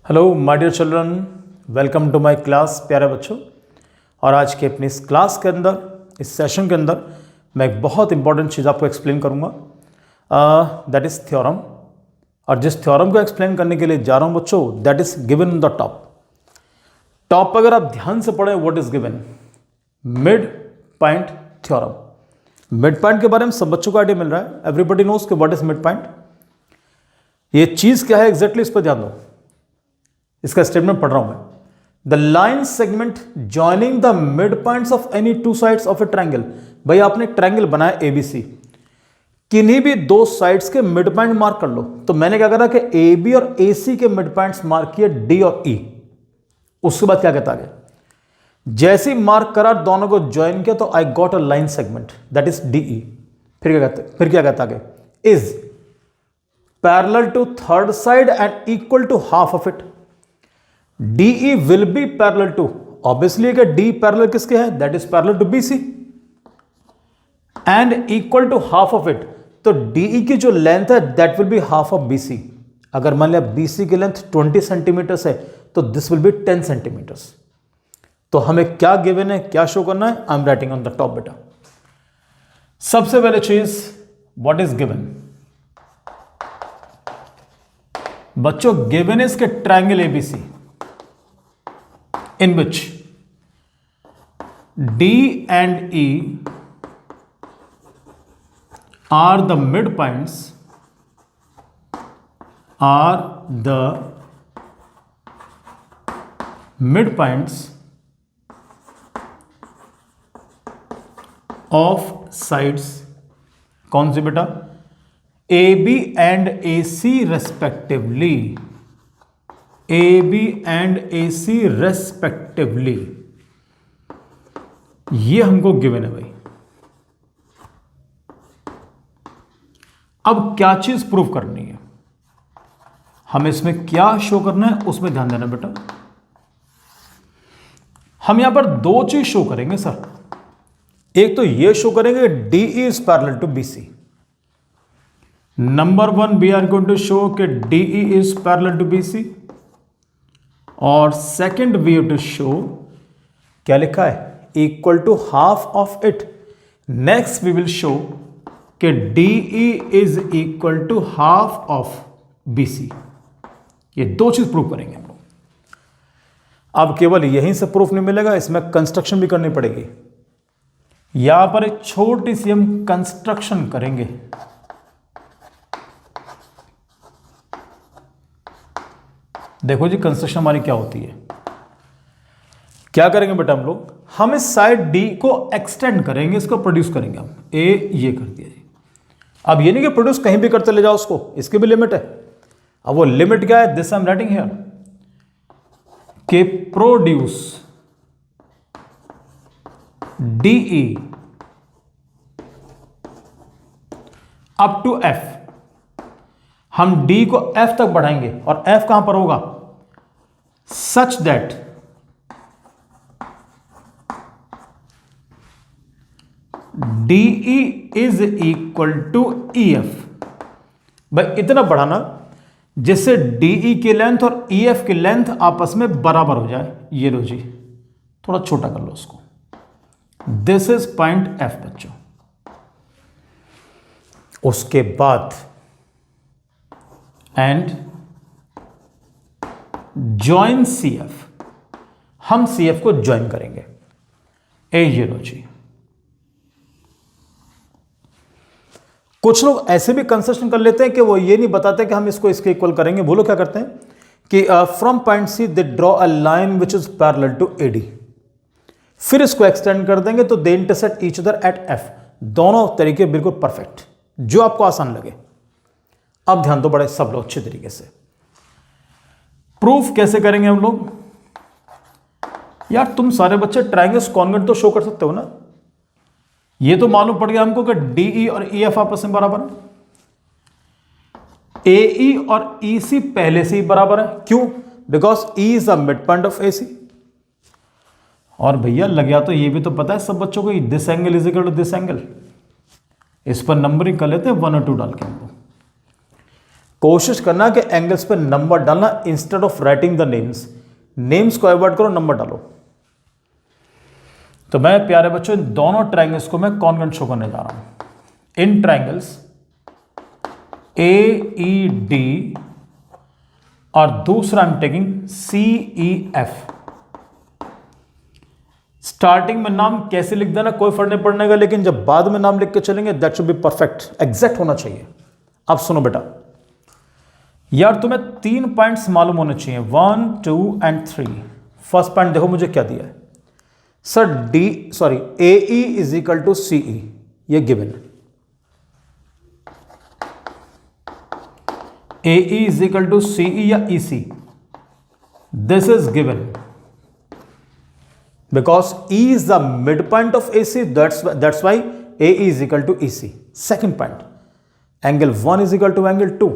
Hello my dear children, welcome to my class. प्यारे बच्चों, और आज के अपनी इस क्लास के अंदर, इस सेशन के अंदर मैं एक बहुत इंपॉर्टेंट चीज़ आपको एक्सप्लेन करूंगा, दैट इज़ थ्योरम। और जिस थ्योरम को एक्सप्लेन करने के लिए जा रहा हूं बच्चों, that is given in the top. अगर आप ध्यान से पढ़ें, what is given? Mid point theorem. Mid point के बारे में सब बच्चों को आइडिया मिल रहा है, एवरीबडी नोज कि व्हाट इज मिड पॉइंट। ये चीज़ क्या है एग्जैक्टली, इस पर ध्यान दो। इसका स्टेटमेंट पढ़ रहा हूं मैं। The line segment joining the mid points of any two sides of A triangle. भाई आपने ट्रायंगल बनाया एबीसी, किन्हीं भी दो साइड्स के मिड पॉइंट मार्क कर लो। तो मैंने क्या करा कि ए बी और ए सी के मिड पॉइंट्स मार्क किए, डी और ई। उसके बाद क्या कहता है, जैसे ही मार्क करा दोनों को ज्वाइन किया तो I got a line segment, that is DE. फिर क्या कहता है, is parallel to third side and equal to half of it. DE will be parallel to, obviously कि D parallel किसके है, that is parallel to BC and equal to half of it। तो DE की जो length है that will be half of BC। अगर मान लिया BC की लेंथ 20 सेंटीमीटर है तो this will be 10 सेंटीमीटर। तो हमें क्या गिवन है, क्या शो करना है, आई am writing on the top बेटा। सबसे पहले चीज, व्हाट इज गिवन? बच्चों गिवन इज के triangle ABC in which D and E are the midpoints of sides। कौन सी बेटा? AB and AC respectively। AB and AC respectively, ये हमको गिवन है भाई। अब क्या चीज प्रूव करनी है, हमें इसमें क्या शो करना है उसमें ध्यान देना बेटा। हम यहां पर दो चीज शो करेंगे सर। एक तो ये शो करेंगे DE is parallel to BC। Number one, we are going to show कि DE is parallel to BC। और second we have to show, क्या लिखा है, equal to half of it. Next we will show कि DE is equal to half of BC। ये दो चीज prove करेंगे हम लोग। अब केवल यहीं से प्रूफ नहीं मिलेगा, इसमें कंस्ट्रक्शन भी करनी पड़ेगी। यहां पर एक छोटी सी हम कंस्ट्रक्शन करेंगे। देखो जी, कंस्ट्रक्शन हमारी क्या होती है, क्या करेंगे बेटा हम इस साइड D को एक्सटेंड करेंगे, इसको प्रोड्यूस करेंगे हम। ये कर दिया जी। अब ये नहीं कि प्रोड्यूस कहीं भी करते ले जाओ उसको, इसकी भी लिमिट है। अब वो लिमिट क्या है, this I am writing here के produce DE up to F। हम D को F तक बढ़ाएंगे और F कहां पर होगा, such that DE is equal to EF। भाई इतना बढ़ाना जिससे DE की लेंथ और EF की लेंथ आपस में बराबर हो जाए। ये लो जी, थोड़ा छोटा कर लो उसको। दिस इज पॉइंट F बच्चों। उसके बाद एंड ज्वाइन CF, हम CF को ज्वाइन करेंगे। ये लो जी। कुछ लोग ऐसे भी कंस्ट्रक्शन कर लेते हैं कि वो ये नहीं बताते कि हम इसको इसके इक्वल करेंगे। वो लोग क्या करते हैं कि from point C they draw a line which is parallel to AD, फिर इसको एक्सटेंड कर देंगे तो they intersect each other at F। दोनों तरीके बिल्कुल परफेक्ट, जो आपको आसान लगे। अब ध्यान दो बड़े सब लोग अच्छे तरीके से। प्रूफ कैसे करेंगे हम लोग? यार तुम सारे बच्चे ट्रायंगल्स कॉन्वेंट तो शो कर सकते हो ना। ये तो मालूम पड़ गया हमको कि DE और EF आपस में बराबर है। AE और EC पहले से ही बराबर है। क्यों? Because E is the mid point of AC। और भैया लग गया तो ये भी तो पता है सब बच्चों को, this angle is equal to this angle. इस पर नंबरिंग कर लेते हैं 1 और 2 डाल के हम लोग। कोशिश करना कि एंगल्स पे नंबर डालना instead of writing the names. Names को अवॉइड करो, नंबर डालो। तो मैं प्यारे बच्चों इन दोनों ट्रायंगल्स को मैं कॉन्ग्रुएंट शो करने जा रहा हूं। इन ट्रायंगल्स AED और दूसरा I am taking CEF। Starting में नाम कैसे लिख देना कोई फर्क नहीं पड़ने का, लेकिन जब बाद में नाम लिख के चलेंगे that should be perfect, exact होना चाहिए। अब सुनो बेटा, यार तुम्हें 3 पॉइंट्स मालूम होने चाहिए, 1, 2 एंड 3। फर्स्ट पॉइंट देखो मुझे क्या दिया है sir, AE is equal to CE, ये given. AE is equal to CE या EC, this is given because E is the midpoint of AC, that's why AE is equal to EC. Second point, angle 1 is equal to angle 2.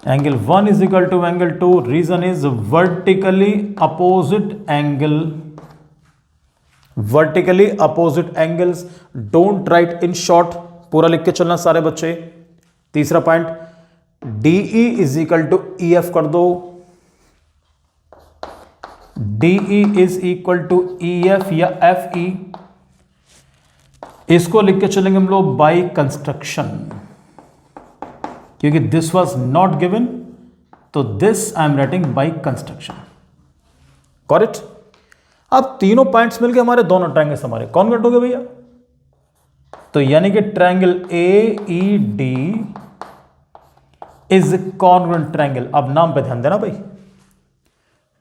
Angle 1 is equal to angle 2. Reason is vertically opposite angle. Vertically opposite angles. Don't write in short. पूरा लिख के चलना सारे बच्चे। तीसरा point, DE is equal to EF कर दो। DE is equal to EF या FE, इसको लिख के चलेंगे हम लोग बाई कंस्ट्रक्शन, क्योंकि दिस वाज नॉट गिवन, तो this I am writing by construction. Got it? अब तीनों पॉइंट्स मिलके हमारे दोनों ट्रायंगल्स हमारे कॉन्ग्रुएंट हो गए भैया। तो यानी कि triangle AED is congruent triangle. अब नाम पे ध्यान देना भाई,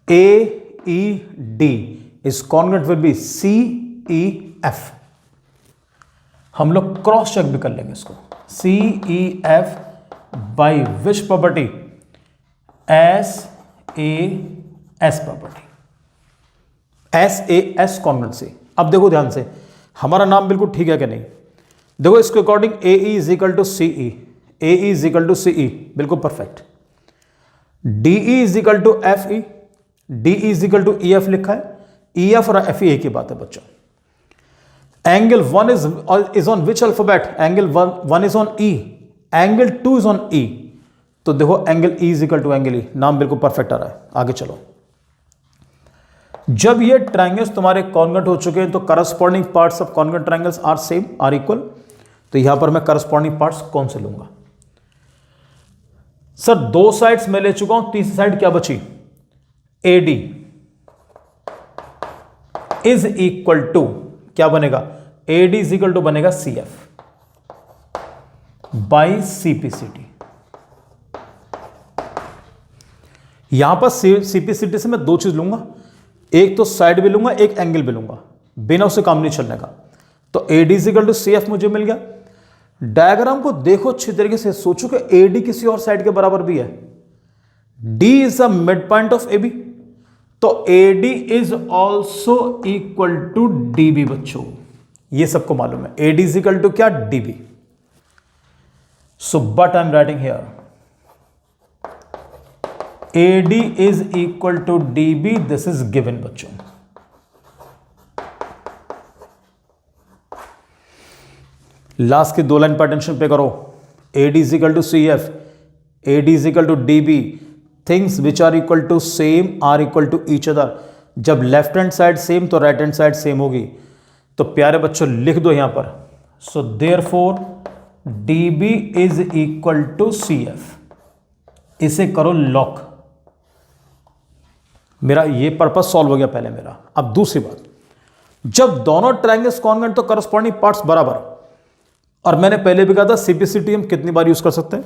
AED is congruent will be CEF। हम लोग क्रॉस चेक भी कर लेंगे इसको, CEF by which property? SAS property, SAS congruency। अब देखो ध्यान से, हमारा नाम बिल्कुल ठीक है कि नहीं? देखो इसके according AE is equal to CE, AE is equal to CE, बिल्कुल perfect. DE is equal to FE, DE is equal to EF लिखा है, EF और FE एक ही बात है बच्चों। Angle 1 is on which alphabet? Angle 1 is on E, angle 2 is on E। तो देखो angle E is equal to angle E, नाम बिल्कुल परफेक्ट आ रहा है। आगे चलो, जब ये ट्रायंगल्स तुम्हारे कॉन्ग्रुएंट हो चुके हैं तो corresponding parts of congruent triangles are same, are equal. तो यहां पर मैं करस्पॉन्डिंग पार्ट्स कौन से लूंगा? सर 2 साइड्स मैं ले चुका हूं, तीसरी साइड क्या बची? AD इज इक्वल टू क्या बनेगा? AD इज इक्वल टू बनेगा CF बाई CPCT। यहां पर CPCT से मैं 2 चीज लूंगा, एक तो साइड भी लूंगा, एक एंगल भी लूंगा, बिना उसे काम नहीं चलने का। तो AD is equal to CF मुझे मिल गया। डायग्राम को देखो अच्छी तरीके से, सोचो कि AD किसी और साइड के बराबर भी है। D is the mid point of AB, तो AD is also equal to DB बच्चों, ये सबको मालूम है। AD इज इक्वल टू क्या? DB। So but I am writing here AD is equal to DB, this is given बच्चों। Last की 2 line पर अटेंशन पे करो। AD is equal to CF, AD is equal to DB, things which are equal to same are equal to each other. जब left hand side same तो right hand side same होगी। तो प्यारे बच्चों लिख दो यहां पर, so therefore DB is equal to CF, इसे करो लॉक। मेरा ये पर्पस सॉल्व हो गया पहले मेरा। अब दूसरी बात, जब दोनों ट्रायंगल्स कॉन्ग्रुएंट तो करस्पॉन्डिंग पार्ट्स बराबर, और मैंने पहले भी कहा था CPCT हम कितनी बार यूज कर सकते हैं।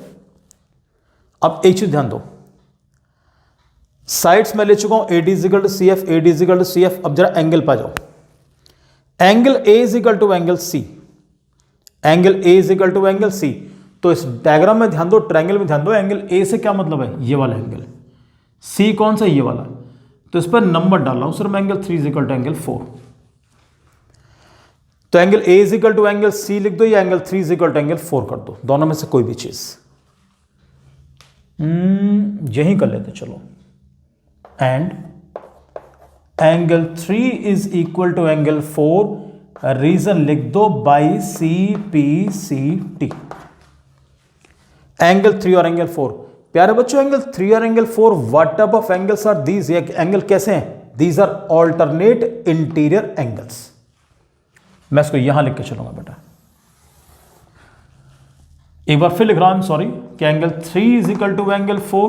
अब एक चीज ध्यान दो, साइड्स में ले चुका हूं AD is equal to CF, AD is equal to CF। अब जरा एंगल पा जाओ, angle A is equal to angle C, angle A is equal to angle C। तो इस डायग्राम में ध्यान दो, ट्रायंगल में ध्यान दो, एंगल A से क्या मतलब है? ये वाला एंगल। C कौन सा? ये वाला। तो इस पर नंबर डाल रहा हूं सर मैं, angle 3 is equal to angle 4। तो angle A is equal to angle C लिख दो, या angle 3 is equal to angle 4 कर दो, दोनों में से कोई भी चीज। यही कर लेते चलो। And angle 3 is equal to angle 4, reason लिख दो बाई CPCT। एंगल 3 और एंगल 4। प्यारे बच्चों एंगल 3 और angle 4 what type of angles are these? ये एंगल कैसे हैं? These are alternate interior angles. मैं इसको यहां लिख के चलूंगा बेटा, एक बार फिर लिख रहा हूं, सॉरी, कि angle 3 is equal to angle 4,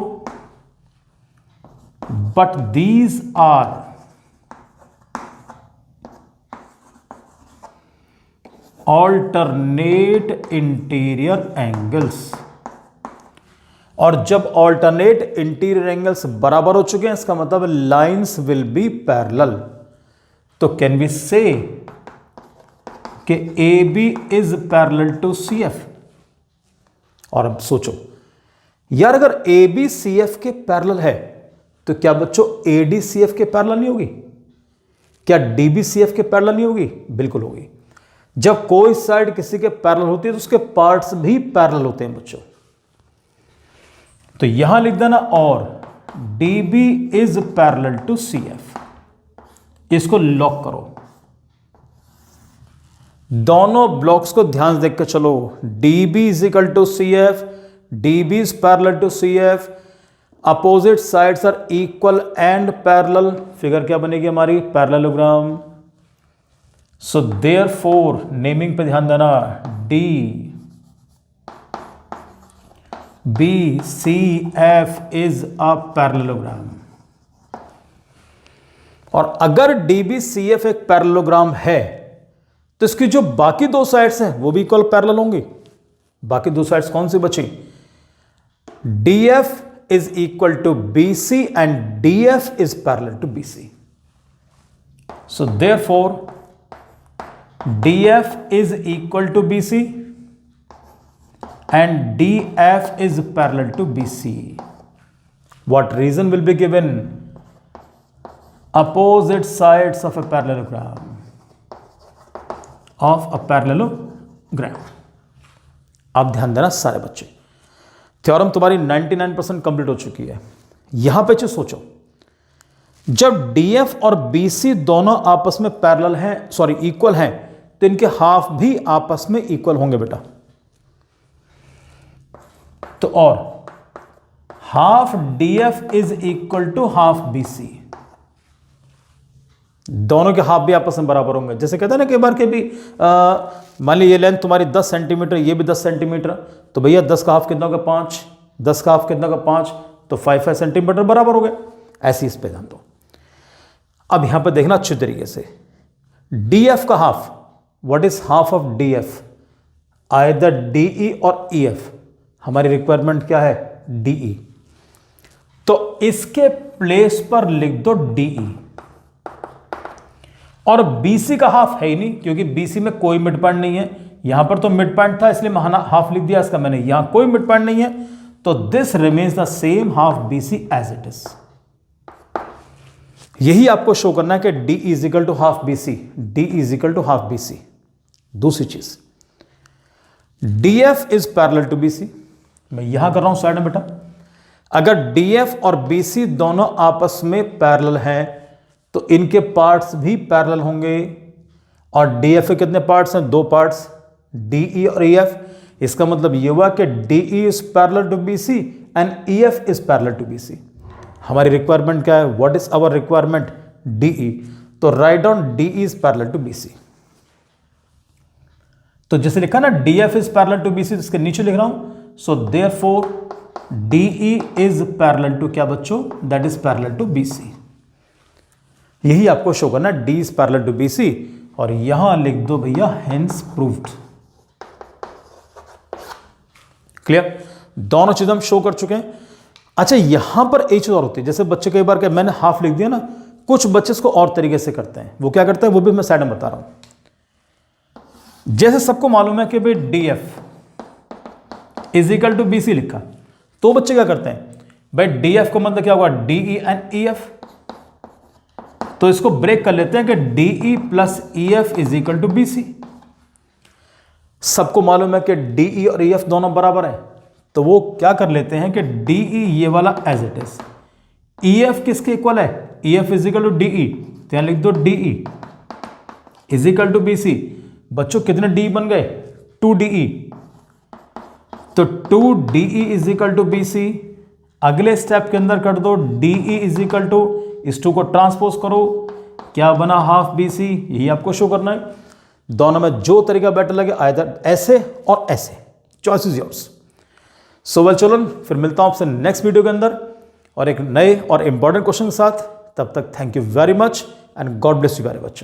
but these are alternate interior angles. और जब ऑल्टरनेट इंटीरियर एंगल्स बराबर हो चुके हैं, इसका मतलब लाइंस विल बी पैरेलल। तो कैन वी से कि A B is parallel to C F. और अब सोचो यार, अगर ए बी सी एफ के पैरेलल है तो क्या बच्चों ए डी सी एफ के पैरेलल नहीं होगी? क्या डी बी सी एफ के पैरेलल नहीं होगी? बिल्कुल होगी। जब कोई साइड किसी के पैरेलल होती है तो उसके पार्ट्स भी पैरेलल होते हैं बच्चों। तो यहां लिख देना और D B is parallel to C F, इसको लॉक करो। दोनों ब्लॉक्स को ध्यान से देख कर चलो। D B is equal to C F, D B is parallel to C F, opposite sides are equal and parallel. Figure क्या बनेगी हमारी? पैरेललोग्राम। सो देयरफॉर नेमिंग पे ध्यान देना, D B C F is a parallelogram. और अगर D B C F एक parallelogram है तो इसकी जो बाकी दो साइड्स हैं वो भी इक्वल पैरेलल होंगी। बाकी दो साइड्स कौन सी बची? D F is equal to B C and D F is parallel to B C. So therefore DF is equal to BC and DF is parallel to BC. What reason will be given? Opposite sides of a parallelogram. अब ध्यान देना सारे बच्चे, theorem तुम्हारी 99% complete हो चुकी है। यहां पे सोचो, जब DF और BC दोनों आपस में पैरेलल हैं, सॉरी इक्वल हैं, तो इनके हाफ भी आपस में इक्वल होंगे बेटा। तो और half DF is equal to half BC, दोनों के हाफ भी आपस में बराबर होंगे। जैसे कहते हैं ना कई बार के भी मान ली ये लेंथ तुम्हारी 10 सेंटीमीटर, ये भी 10 सेंटीमीटर, तो भैया 10 का हाफ कितना होगा? 5। 10 का हाफ कितना होगा? 5। तो 5 सेंटीमीटर बराबर हो गए। ऐसे इस पे ध्यान दो। अब यहां पर देखना अच्छी तरीके से, DF का half, what is half of DF? Either DE और EF। हमारी रिक्वायरमेंट क्या है? DE। तो इसके प्लेस पर लिख दो DE। और BC का हाफ है ही नहीं, क्योंकि BC में कोई मिड पॉइंट नहीं है। यहां पर तो मिड पॉइंट था इसलिए हाफ लिख दिया इसका मैंने, यहां कोई मिड पॉइंट नहीं है, तो this remains the same half BC as it is. यही आपको शो करना है कि D is equal to half BC, D is equal to half BC। दूसरी चीज, DF is parallel to BC। मैं यहां कर रहा हूं साइड में बेटा, अगर DF और BC दोनों आपस में पैरेलल हैं तो इनके पार्ट्स भी पैरेलल होंगे। और DF के कितने पार्ट्स हैं? 2 पार्ट्स, DE और EF। इसका मतलब यह हुआ कि DE is parallel to BC and EF is parallel to BC। हमारी रिक्वायरमेंट क्या है? What is our requirement? DE। तो write down DE is parallel to BC। तो जैसे लिखा ना DF is parallel to BC, इसके नीचे लिख रहा हूं, so therefore DE is parallel to क्या बच्चों? That is parallel to BC। यही आपको शो करना, D is parallel to BC। और यहां लिख दो भैया हेंस प्रूव्ड। क्लियर? दोनों चीज हम शो कर चुके हैं। अच्छा, यहां पर एक चीज और होती है, जैसे बच्चे कई बार मैंने हाफ लिख दिया ना, कुछ बच्चे इसको और तरीके से करते हैं। वो क्या करते हैं वो भी मैं साइड में बता रहा हूं। जैसे सबको मालूम है कि भाई DF is equal to BC लिखा, तो बच्चे क्या करते हैं भाई, DF को मतलब क्या होगा? DE and EF। तो इसको ब्रेक कर लेते हैं कि DE plus EF is equal to BC। सबको मालूम है कि DE और EF दोनों बराबर है, तो वो क्या कर लेते हैं कि DE ये वाला एज इट इज, EF किसके इक्वल है? EF is equal to DE, तो यहां लिख दो DE is equal to BC। बच्चों कितने DE बन गए? 2DE। तो 2DE is equal to BC, अगले स्टेप के अंदर कर दो DE इज इक्वल टू, इस 2 को ट्रांसपोज करो, क्या बना हाफ BC, यही आपको शो करना है। दोनों में जो तरीका बेटर लगे, आइदर ऐसे और ऐसे, choice is yours. So well children, फिर मिलता हूं आपसे नेक्स्ट वीडियो के अंदर और एक नए और इंपॉर्टेंट क्वेश्चन के साथ। तब तक thank you very much and God bless you very much.